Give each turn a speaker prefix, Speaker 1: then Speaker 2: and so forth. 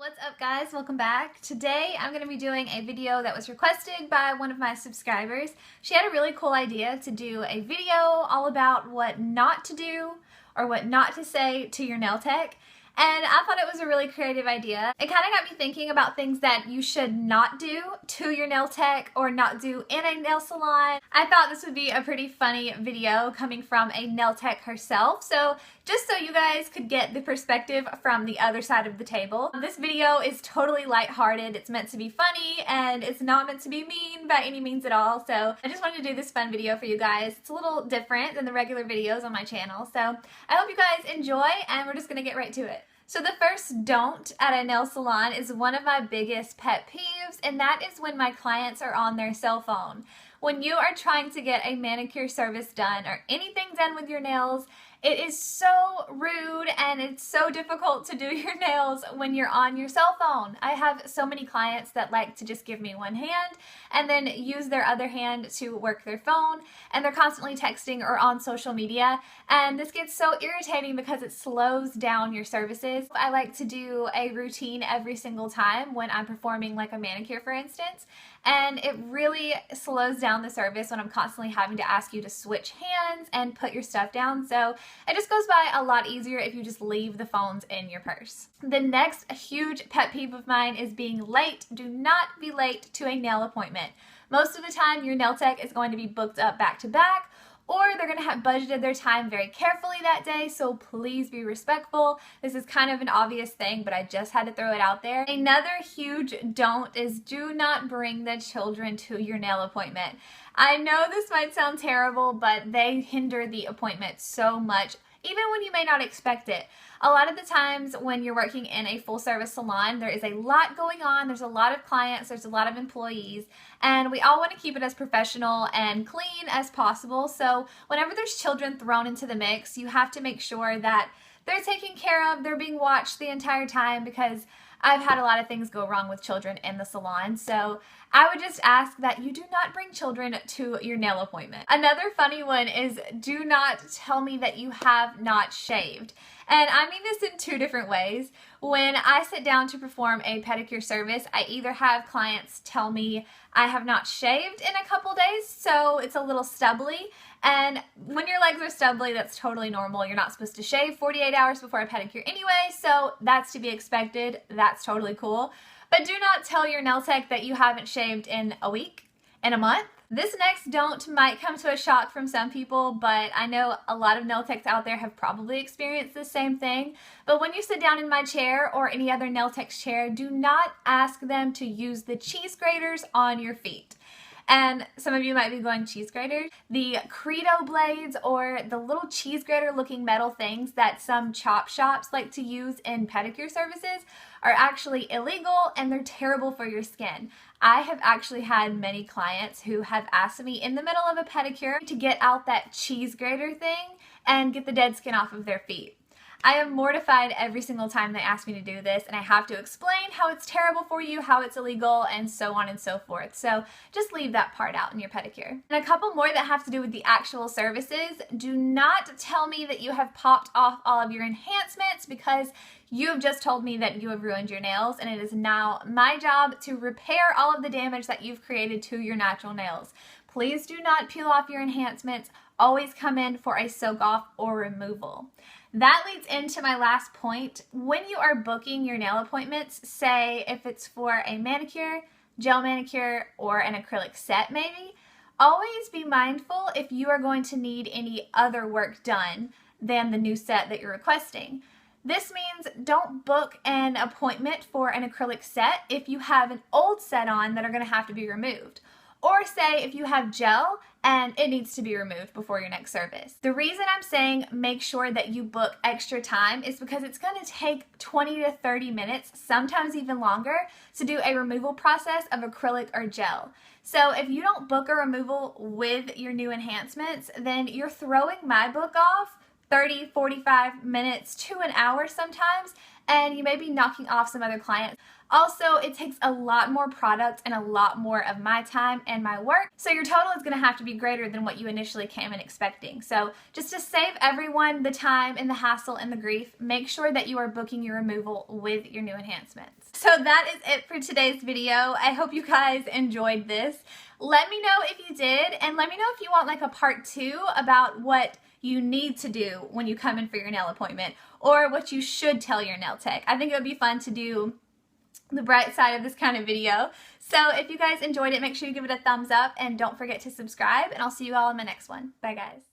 Speaker 1: What's up guys, welcome back. Today I'm going to be doing a video that was requested by one of my subscribers. She had a really cool idea to do a video all about what not to do or what not to say to your nail tech. And I thought it was a really creative idea. It kind of got me thinking about things that you should not do to your nail tech or not do in a nail salon. I thought this would be a pretty funny video coming from a nail tech herself. So just so you guys could get the perspective from the other side of the table. This video is totally lighthearted. It's meant to be funny and it's not meant to be mean by any means at all. So I just wanted to do this fun video for you guys. It's a little different than the regular videos on my channel. So I hope you guys enjoy and we're just gonna get right to it. So the first don't at a nail salon is one of my biggest pet peeves, and that is when my clients are on their cell phone. When you are trying to get a manicure service done or anything done with your nails, it is so rude and it's so difficult to do your nails when you're on your cell phone. I have so many clients that like to just give me one hand and then use their other hand to work their phone, and they're constantly texting or on social media, and this gets so irritating because it slows down your services. I like to do a routine every single time when I'm performing like a manicure, for instance, and it really slows down the service when I'm constantly having to ask you to switch hands and put your stuff down. So it just goes by a lot easier if you just leave the phones in your purse. The next huge pet peeve of mine is being late. Do not be late to a nail appointment. Most of the time your nail tech is going to be booked up back to back, or they're going to have budgeted their time very carefully that day, so please be respectful. This is kind of an obvious thing, but I just had to throw it out there. Another huge don't is do not bring the children to your nail appointment. I know this might sound terrible, but they hinder the appointment so much, even when you may not expect it. A lot of the times when you're working in a full service salon, there is a lot going on, there's a lot of clients, there's a lot of employees, and we all want to keep it as professional and clean as possible. So whenever there's children thrown into the mix, you have to make sure that they're taken care of, they're being watched the entire time, because I've had a lot of things go wrong with children in the salon. So I would just ask that you do not bring children to your nail appointment. Another funny one is do not tell me that you have not shaved. And I mean this in two different ways. When I sit down to perform a pedicure service, I either have clients tell me I have not shaved in a couple days, so it's a little stubbly. And when your legs are stubbly, that's totally normal. You're not supposed to shave 48 hours before a pedicure anyway, so that's to be expected. That's totally cool. But do not tell your nail tech that you haven't shaved in a week, in a month. This next don't might come to a shock from some people, but I know a lot of nail techs out there have probably experienced the same thing. But when you sit down in my chair or any other nail tech's chair, do not ask them to use the cheese graters on your feet. And some of you might be going, cheese graters? The Credo blades, or the little cheese grater looking metal things that some chop shops like to use in pedicure services, are actually illegal and they're terrible for your skin. I have actually had many clients who have asked me in the middle of a pedicure to get out that cheese grater thing and get the dead skin off of their feet. I am mortified every single time they ask me to do this, and I have to explain how it's terrible for you, how it's illegal, and so on and so forth. So just leave that part out in your pedicure. And a couple more that have to do with the actual services. Do not tell me that you have popped off all of your enhancements, because you have just told me that you have ruined your nails, and it is now my job to repair all of the damage that you've created to your natural nails. Please do not peel off your enhancements. Always come in for a soak off or removal. That leads into my last point. When you are booking your nail appointments, say if it's for a manicure, gel manicure, or an acrylic set maybe, always be mindful if you are going to need any other work done than the new set that you're requesting. This means don't book an appointment for an acrylic set if you have an old set on that are going to have to be removed. Or say if you have gel and it needs to be removed before your next service. The reason I'm saying make sure that you book extra time is because it's going to take 20 to 30 minutes, sometimes even longer, to do a removal process of acrylic or gel. So if you don't book a removal with your new enhancements, then you're throwing my book off 30, 45 minutes to an hour sometimes, and you may be knocking off some other clients. Also, it takes a lot more product and a lot more of my time and my work, so your total is going to have to be greater than what you initially came in expecting. So just to save everyone the time and the hassle and the grief, make sure that you are booking your removal with your new enhancements. So that is it for today's video. I hope you guys enjoyed this. Let me know if you did, and let me know if you want like a part 2 about what you need to do when you come in for your nail appointment, or what you should tell your nail tech. I think it would be fun to do the bright side of this kind of video. So if you guys enjoyed it, make sure you give it a thumbs up and don't forget to subscribe, and I'll see you all in my next one. Bye guys.